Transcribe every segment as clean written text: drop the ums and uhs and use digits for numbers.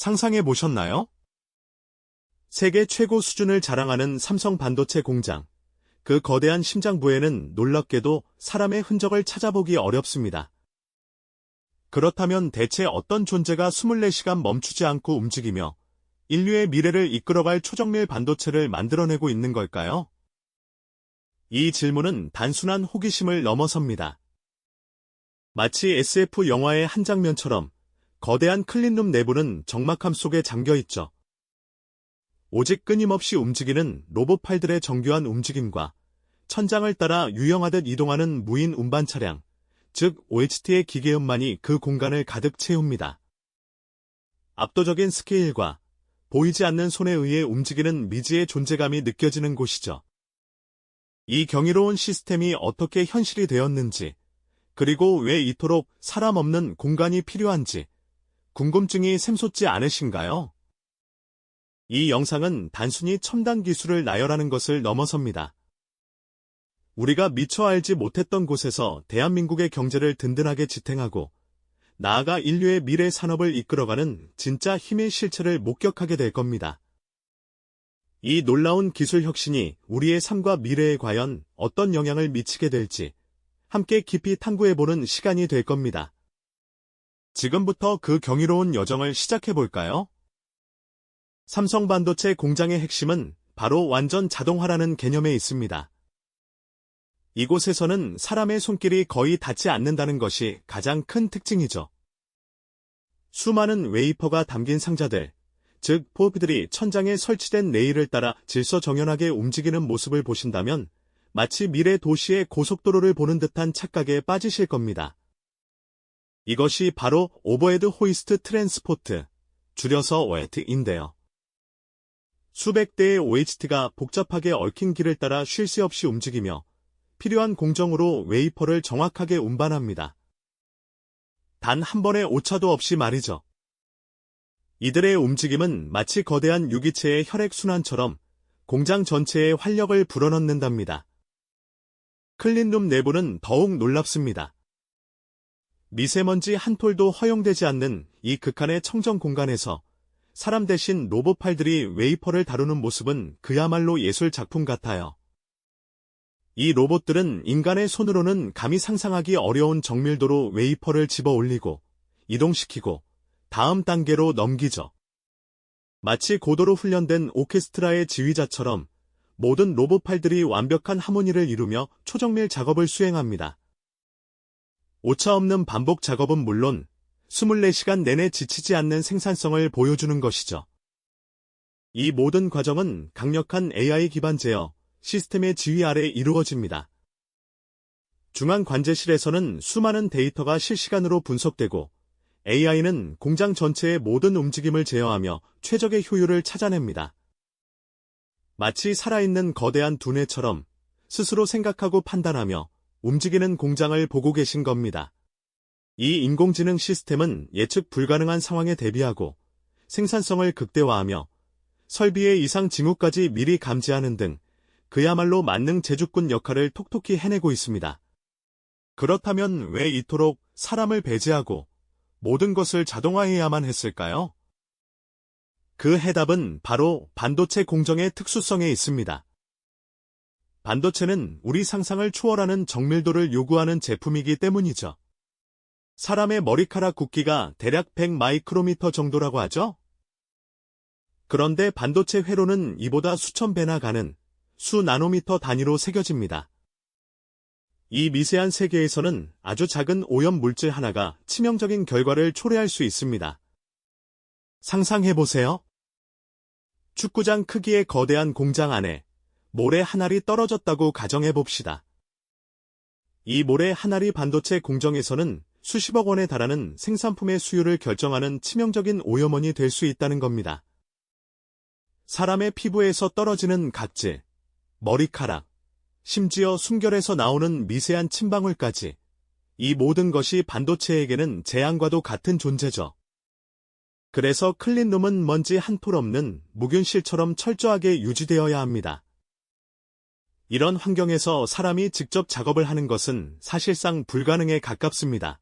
상상해 보셨나요? 세계 최고 수준을 자랑하는 삼성 반도체 공장. 그 거대한 심장부에는 놀랍게도 사람의 흔적을 찾아보기 어렵습니다. 그렇다면 대체 어떤 존재가 24시간 멈추지 않고 움직이며 인류의 미래를 이끌어갈 초정밀 반도체를 만들어내고 있는 걸까요? 이 질문은 단순한 호기심을 넘어섭니다. 마치 SF 영화의 한 장면처럼 거대한 클린룸 내부는 적막함 속에 잠겨있죠. 오직 끊임없이 움직이는 로봇 팔들의 정교한 움직임과 천장을 따라 유영하듯 이동하는 무인 운반 차량, 즉 OHT의 기계음만이 그 공간을 가득 채웁니다. 압도적인 스케일과 보이지 않는 손에 의해 움직이는 미지의 존재감이 느껴지는 곳이죠. 이 경이로운 시스템이 어떻게 현실이 되었는지, 그리고 왜 이토록 사람 없는 공간이 필요한지 궁금증이 샘솟지 않으신가요? 이 영상은 단순히 첨단 기술을 나열하는 것을 넘어섭니다. 우리가 미처 알지 못했던 곳에서 대한민국의 경제를 든든하게 지탱하고 나아가 인류의 미래 산업을 이끌어가는 진짜 힘의 실체를 목격하게 될 겁니다. 이 놀라운 기술 혁신이 우리의 삶과 미래에 과연 어떤 영향을 미치게 될지 함께 깊이 탐구해보는 시간이 될 겁니다. 지금부터 그 경이로운 여정을 시작해볼까요? 삼성 반도체 공장의 핵심은 바로 완전 자동화라는 개념에 있습니다. 이곳에서는 사람의 손길이 거의 닿지 않는다는 것이 가장 큰 특징이죠. 수많은 웨이퍼가 담긴 상자들, 즉 포크들이 천장에 설치된 레일을 따라 질서정연하게 움직이는 모습을 보신다면 마치 미래 도시의 고속도로를 보는 듯한 착각에 빠지실 겁니다. 이것이 바로 오버헤드 호이스트 트랜스포트, 줄여서 OHT인데요. 수백 대의 OHT가 복잡하게 얽힌 길을 따라 쉴 새 없이 움직이며 필요한 공정으로 웨이퍼를 정확하게 운반합니다. 단 한 번의 오차도 없이 말이죠. 이들의 움직임은 마치 거대한 유기체의 혈액순환처럼 공장 전체에 활력을 불어넣는답니다. 클린룸 내부는 더욱 놀랍습니다. 미세먼지 한 톨도 허용되지 않는 이 극한의 청정 공간에서 사람 대신 로봇 팔들이 웨이퍼를 다루는 모습은 그야말로 예술 작품 같아요. 이 로봇들은 인간의 손으로는 감히 상상하기 어려운 정밀도로 웨이퍼를 집어 올리고 이동시키고 다음 단계로 넘기죠. 마치 고도로 훈련된 오케스트라의 지휘자처럼 모든 로봇 팔들이 완벽한 하모니를 이루며 초정밀 작업을 수행합니다. 오차 없는 반복 작업은 물론 24시간 내내 지치지 않는 생산성을 보여주는 것이죠. 이 모든 과정은 강력한 AI 기반 제어 시스템의 지휘 아래 이루어집니다. 중앙 관제실에서는 수많은 데이터가 실시간으로 분석되고 AI는 공장 전체의 모든 움직임을 제어하며 최적의 효율을 찾아냅니다. 마치 살아있는 거대한 두뇌처럼 스스로 생각하고 판단하며 움직이는 공장을 보고 계신 겁니다. 이 인공지능 시스템은 예측 불가능한 상황에 대비하고 생산성을 극대화하며 설비의 이상 징후까지 미리 감지하는 등 그야말로 만능 제주꾼 역할을 톡톡히 해내고 있습니다. 그렇다면 왜 이토록 사람을 배제하고 모든 것을 자동화해야만 했을까요? 그 해답은 바로 반도체 공정의 특수성에 있습니다. 반도체는 우리 상상을 초월하는 정밀도를 요구하는 제품이기 때문이죠. 사람의 머리카락 굵기가 대략 100 마이크로미터 정도라고 하죠? 그런데 반도체 회로는 이보다 수천 배나 가는 수 나노미터 단위로 새겨집니다. 이 미세한 세계에서는 아주 작은 오염 물질 하나가 치명적인 결과를 초래할 수 있습니다. 상상해보세요. 축구장 크기의 거대한 공장 안에 모래 한 알이 떨어졌다고 가정해봅시다. 이 모래 한 알이 반도체 공정에서는 수십억 원에 달하는 생산품의 수요를 결정하는 치명적인 오염원이 될 수 있다는 겁니다. 사람의 피부에서 떨어지는 각질, 머리카락, 심지어 숨결에서 나오는 미세한 침방울까지 이 모든 것이 반도체에게는 재앙과도 같은 존재죠. 그래서 클린룸은 먼지 한 톨 없는 무균실처럼 철저하게 유지되어야 합니다. 이런 환경에서 사람이 직접 작업을 하는 것은 사실상 불가능에 가깝습니다.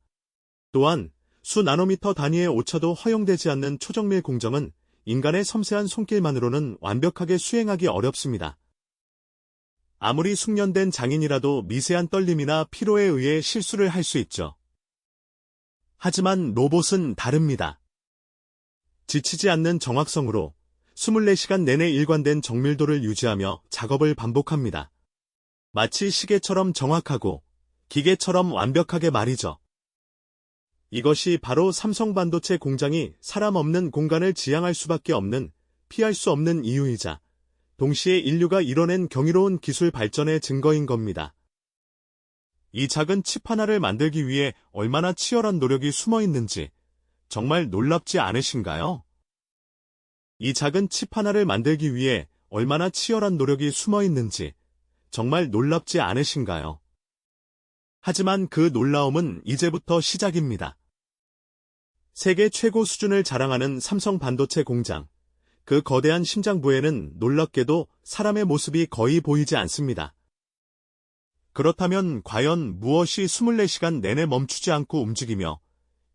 또한 수 나노미터 단위의 오차도 허용되지 않는 초정밀 공정은 인간의 섬세한 손길만으로는 완벽하게 수행하기 어렵습니다. 아무리 숙련된 장인이라도 미세한 떨림이나 피로에 의해 실수를 할 수 있죠. 하지만 로봇은 다릅니다. 지치지 않는 정확성으로 24시간 내내 일관된 정밀도를 유지하며 작업을 반복합니다. 마치 시계처럼 정확하고 기계처럼 완벽하게 말이죠. 이것이 바로 삼성 반도체 공장이 사람 없는 공간을 지향할 수밖에 없는 피할 수 없는 이유이자 동시에 인류가 이뤄낸 경이로운 기술 발전의 증거인 겁니다. 이 작은 칩 하나를 만들기 위해 얼마나 치열한 노력이 숨어 있는지 정말 놀랍지 않으신가요? 이 작은 칩 하나를 만들기 위해 얼마나 치열한 노력이 숨어 있는지 정말 놀랍지 않으신가요? 하지만 그 놀라움은 이제부터 시작입니다. 세계 최고 수준을 자랑하는 삼성 반도체 공장, 그 거대한 심장부에는 놀랍게도 사람의 모습이 거의 보이지 않습니다. 그렇다면 과연 무엇이 24시간 내내 멈추지 않고 움직이며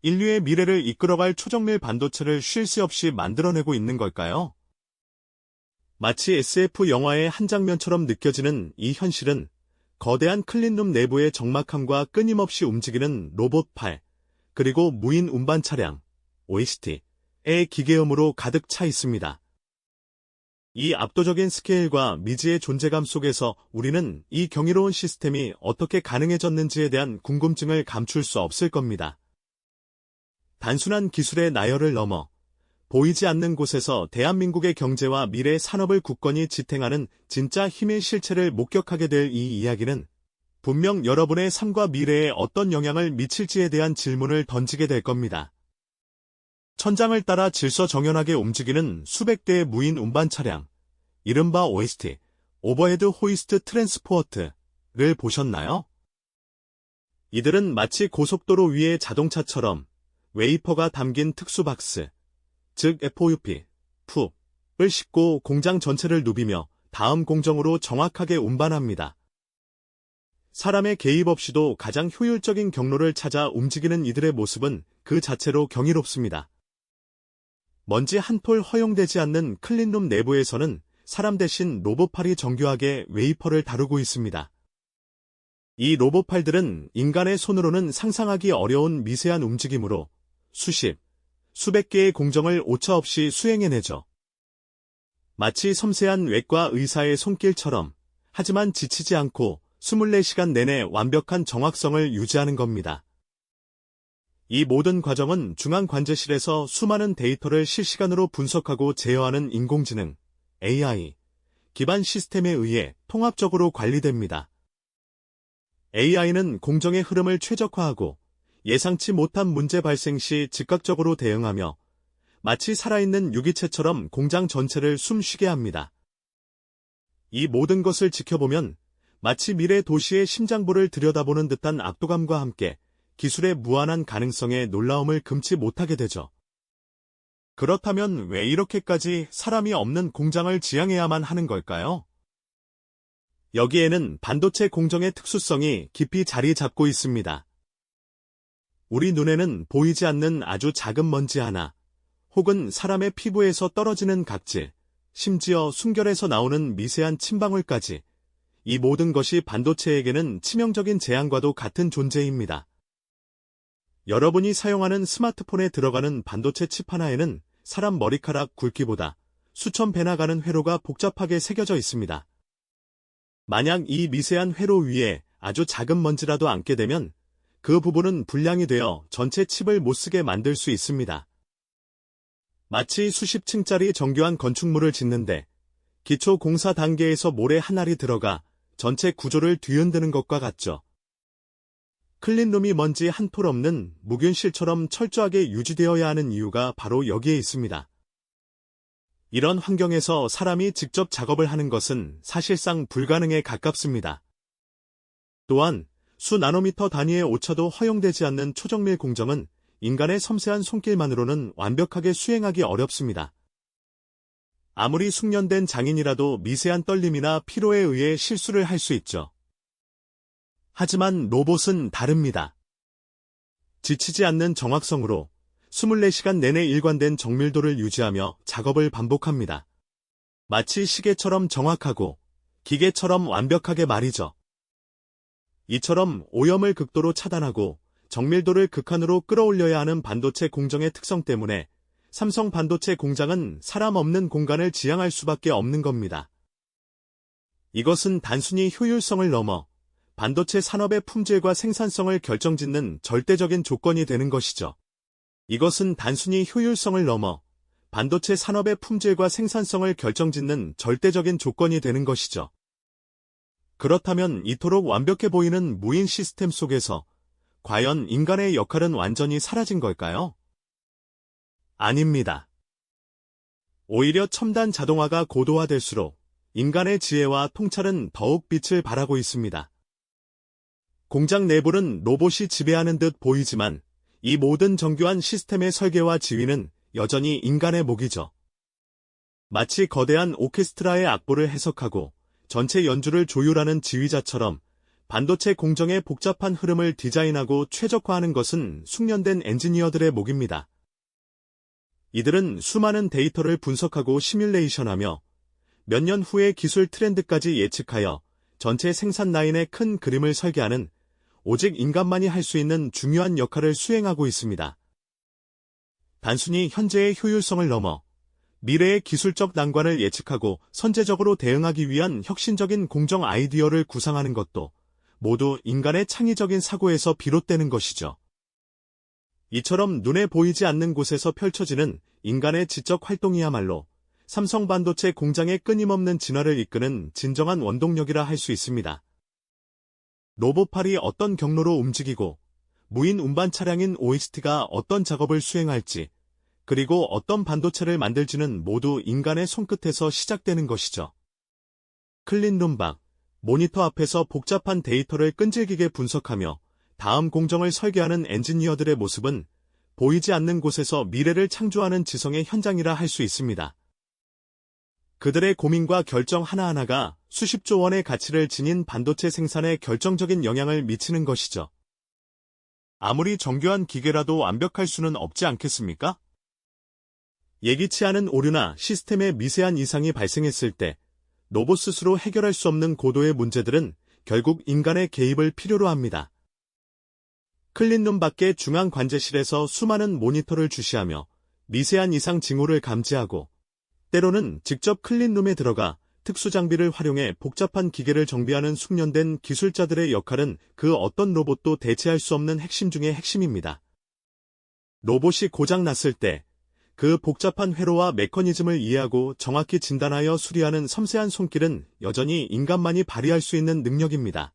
인류의 미래를 이끌어갈 초정밀 반도체를 쉴 새 없이 만들어내고 있는 걸까요? 마치 SF 영화의 한 장면처럼 느껴지는 이 현실은 거대한 클린룸 내부의 적막함과 끊임없이 움직이는 로봇 팔, 그리고 무인 운반 차량, OST의 기계음으로 가득 차 있습니다. 이 압도적인 스케일과 미지의 존재감 속에서 우리는 이 경이로운 시스템이 어떻게 가능해졌는지에 대한 궁금증을 감출 수 없을 겁니다. 단순한 기술의 나열을 넘어 보이지 않는 곳에서 대한민국의 경제와 미래 산업을 굳건히 지탱하는 진짜 힘의 실체를 목격하게 될 이 이야기는 분명 여러분의 삶과 미래에 어떤 영향을 미칠지에 대한 질문을 던지게 될 겁니다. 천장을 따라 질서정연하게 움직이는 수백 대의 무인 운반 차량, 이른바 OST, 오버헤드 호이스트 트랜스포어트를 보셨나요? 이들은 마치 고속도로 위의 자동차처럼 웨이퍼가 담긴 특수 박스, 즉 FOUP, 푸을 싣고 공장 전체를 누비며 다음 공정으로 정확하게 운반합니다. 사람의 개입 없이도 가장 효율적인 경로를 찾아 움직이는 이들의 모습은 그 자체로 경이롭습니다. 먼지 한 톨 허용되지 않는 클린룸 내부에서는 사람 대신 로봇팔이 정교하게 웨이퍼를 다루고 있습니다. 이 로봇팔들은 인간의 손으로는 상상하기 어려운 미세한 움직임으로 수백 개의 공정을 오차 없이 수행해내죠. 마치 섬세한 외과 의사의 손길처럼, 하지만 지치지 않고 24시간 내내 완벽한 정확성을 유지하는 겁니다. 이 모든 과정은 중앙관제실에서 수많은 데이터를 실시간으로 분석하고 제어하는 인공지능, AI, 기반 시스템에 의해 통합적으로 관리됩니다. AI는 공정의 흐름을 최적화하고 예상치 못한 문제 발생 시 즉각적으로 대응하며 마치 살아있는 유기체처럼 공장 전체를 숨쉬게 합니다. 이 모든 것을 지켜보면 마치 미래 도시의 심장부를 들여다보는 듯한 압도감과 함께 기술의 무한한 가능성에 놀라움을 금치 못하게 되죠. 그렇다면 왜 이렇게까지 사람이 없는 공장을 지향해야만 하는 걸까요? 여기에는 반도체 공정의 특수성이 깊이 자리 잡고 있습니다. 우리 눈에는 보이지 않는 아주 작은 먼지 하나, 혹은 사람의 피부에서 떨어지는 각질, 심지어 숨결에서 나오는 미세한 침방울까지, 이 모든 것이 반도체에게는 치명적인 재앙과도 같은 존재입니다. 여러분이 사용하는 스마트폰에 들어가는 반도체 칩 하나에는 사람 머리카락 굵기보다 수천 배나 가는 회로가 복잡하게 새겨져 있습니다. 만약 이 미세한 회로 위에 아주 작은 먼지라도 앉게 되면 그 부분은 불량이 되어 전체 칩을 못쓰게 만들 수 있습니다. 마치 수십 층짜리 정교한 건축물을 짓는데 기초 공사 단계에서 모래 한 알이 들어가 전체 구조를 뒤흔드는 것과 같죠. 클린룸이 먼지 한 톨 없는 무균실처럼 철저하게 유지되어야 하는 이유가 바로 여기에 있습니다. 이런 환경에서 사람이 직접 작업을 하는 것은 사실상 불가능에 가깝습니다. 또한 수 나노미터 단위의 오차도 허용되지 않는 초정밀 공정은 인간의 섬세한 손길만으로는 완벽하게 수행하기 어렵습니다. 아무리 숙련된 장인이라도 미세한 떨림이나 피로에 의해 실수를 할 수 있죠. 하지만 로봇은 다릅니다. 지치지 않는 정확성으로 24시간 내내 일관된 정밀도를 유지하며 작업을 반복합니다. 마치 시계처럼 정확하고 기계처럼 완벽하게 말이죠. 이처럼 오염을 극도로 차단하고 정밀도를 극한으로 끌어올려야 하는 반도체 공정의 특성 때문에 삼성 반도체 공장은 사람 없는 공간을 지향할 수밖에 없는 겁니다. 이것은 단순히 효율성을 넘어 반도체 산업의 품질과 생산성을 결정짓는 절대적인 조건이 되는 것이죠. 이것은 단순히 효율성을 넘어 반도체 산업의 품질과 생산성을 결정짓는 절대적인 조건이 되는 것이죠. 그렇다면 이토록 완벽해 보이는 무인 시스템 속에서 과연 인간의 역할은 완전히 사라진 걸까요? 아닙니다. 오히려 첨단 자동화가 고도화될수록 인간의 지혜와 통찰은 더욱 빛을 발하고 있습니다. 공장 내부는 로봇이 지배하는 듯 보이지만 이 모든 정교한 시스템의 설계와 지휘는 여전히 인간의 몫이죠. 마치 거대한 오케스트라의 악보를 해석하고 전체 연주를 조율하는 지휘자처럼 반도체 공정의 복잡한 흐름을 디자인하고 최적화하는 것은 숙련된 엔지니어들의 몫입니다. 이들은 수많은 데이터를 분석하고 시뮬레이션하며 몇 년 후의 기술 트렌드까지 예측하여 전체 생산 라인의 큰 그림을 설계하는 오직 인간만이 할 수 있는 중요한 역할을 수행하고 있습니다. 단순히 현재의 효율성을 넘어 미래의 기술적 난관을 예측하고 선제적으로 대응하기 위한 혁신적인 공정 아이디어를 구상하는 것도 모두 인간의 창의적인 사고에서 비롯되는 것이죠. 이처럼 눈에 보이지 않는 곳에서 펼쳐지는 인간의 지적 활동이야말로 삼성 반도체 공장의 끊임없는 진화를 이끄는 진정한 원동력이라 할 수 있습니다. 로봇팔이 어떤 경로로 움직이고 무인 운반 차량인 OXT가 어떤 작업을 수행할지 그리고 어떤 반도체를 만들지는 모두 인간의 손끝에서 시작되는 것이죠. 클린룸 밖, 모니터 앞에서 복잡한 데이터를 끈질기게 분석하며 다음 공정을 설계하는 엔지니어들의 모습은 보이지 않는 곳에서 미래를 창조하는 지성의 현장이라 할 수 있습니다. 그들의 고민과 결정 하나하나가 수십조 원의 가치를 지닌 반도체 생산에 결정적인 영향을 미치는 것이죠. 아무리 정교한 기계라도 완벽할 수는 없지 않겠습니까? 예기치 않은 오류나 시스템의 미세한 이상이 발생했을 때 로봇 스스로 해결할 수 없는 고도의 문제들은 결국 인간의 개입을 필요로 합니다. 클린룸 밖의 중앙 관제실에서 수많은 모니터를 주시하며 미세한 이상 징후를 감지하고 때로는 직접 클린룸에 들어가 특수장비를 활용해 복잡한 기계를 정비하는 숙련된 기술자들의 역할은 그 어떤 로봇도 대체할 수 없는 핵심 중의 핵심입니다. 로봇이 고장났을 때 그 복잡한 회로와 메커니즘을 이해하고 정확히 진단하여 수리하는 섬세한 손길은 여전히 인간만이 발휘할 수 있는 능력입니다.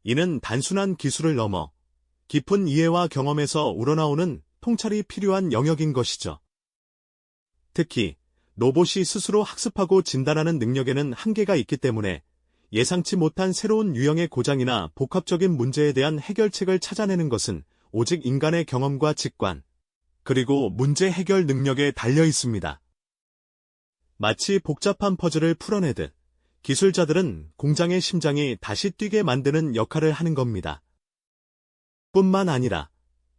이는 단순한 기술을 넘어 깊은 이해와 경험에서 우러나오는 통찰이 필요한 영역인 것이죠. 특히 로봇이 스스로 학습하고 진단하는 능력에는 한계가 있기 때문에 예상치 못한 새로운 유형의 고장이나 복합적인 문제에 대한 해결책을 찾아내는 것은 오직 인간의 경험과 직관, 그리고 문제 해결 능력에 달려 있습니다. 마치 복잡한 퍼즐을 풀어내듯 기술자들은 공장의 심장이 다시 뛰게 만드는 역할을 하는 겁니다. 뿐만 아니라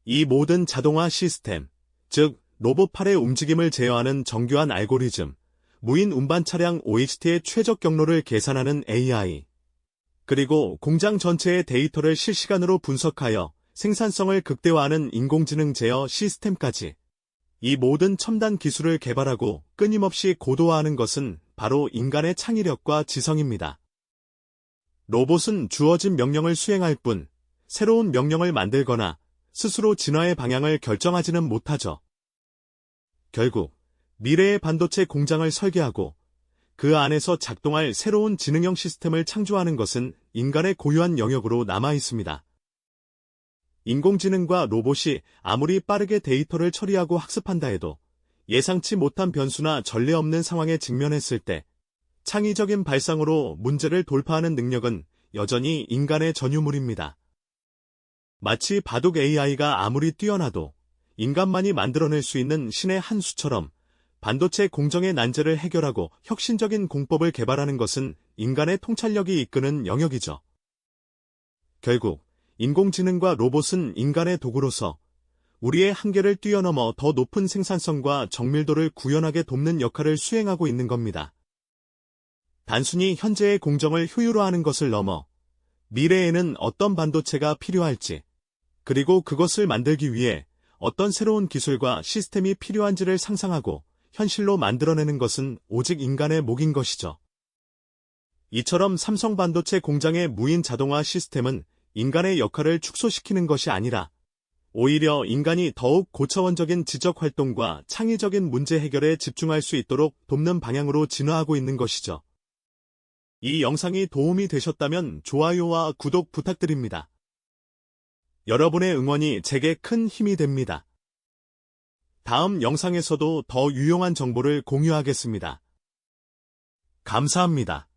이 모든 자동화 시스템, 즉 로봇팔의 움직임을 제어하는 정교한 알고리즘, 무인 운반 차량 OXT의 최적 경로를 계산하는 AI, 그리고 공장 전체의 데이터를 실시간으로 분석하여 생산성을 극대화하는 인공지능 제어 시스템까지 이 모든 첨단 기술을 개발하고 끊임없이 고도화하는 것은 바로 인간의 창의력과 지성입니다. 로봇은 주어진 명령을 수행할 뿐 새로운 명령을 만들거나 스스로 진화의 방향을 결정하지는 못하죠. 결국 미래의 반도체 공장을 설계하고 그 안에서 작동할 새로운 지능형 시스템을 창조하는 것은 인간의 고유한 영역으로 남아 있습니다. 인공지능과 로봇이 아무리 빠르게 데이터를 처리하고 학습한다 해도 예상치 못한 변수나 전례 없는 상황에 직면했을 때 창의적인 발상으로 문제를 돌파하는 능력은 여전히 인간의 전유물입니다. 마치 바둑 AI가 아무리 뛰어나도 인간만이 만들어낼 수 있는 신의 한 수처럼 반도체 공정의 난제를 해결하고 혁신적인 공법을 개발하는 것은 인간의 통찰력이 이끄는 영역이죠. 결국 인공지능과 로봇은 인간의 도구로서 우리의 한계를 뛰어넘어 더 높은 생산성과 정밀도를 구현하게 돕는 역할을 수행하고 있는 겁니다. 단순히 현재의 공정을 효율화하는 것을 넘어 미래에는 어떤 반도체가 필요할지, 그리고 그것을 만들기 위해 어떤 새로운 기술과 시스템이 필요한지를 상상하고 현실로 만들어내는 것은 오직 인간의 몫인 것이죠. 이처럼 삼성 반도체 공장의 무인 자동화 시스템은 인간의 역할을 축소시키는 것이 아니라 오히려 인간이 더욱 고차원적인 지적 활동과 창의적인 문제 해결에 집중할 수 있도록 돕는 방향으로 진화하고 있는 것이죠. 이 영상이 도움이 되셨다면 좋아요와 구독 부탁드립니다. 여러분의 응원이 제게 큰 힘이 됩니다. 다음 영상에서도 더 유용한 정보를 공유하겠습니다. 감사합니다.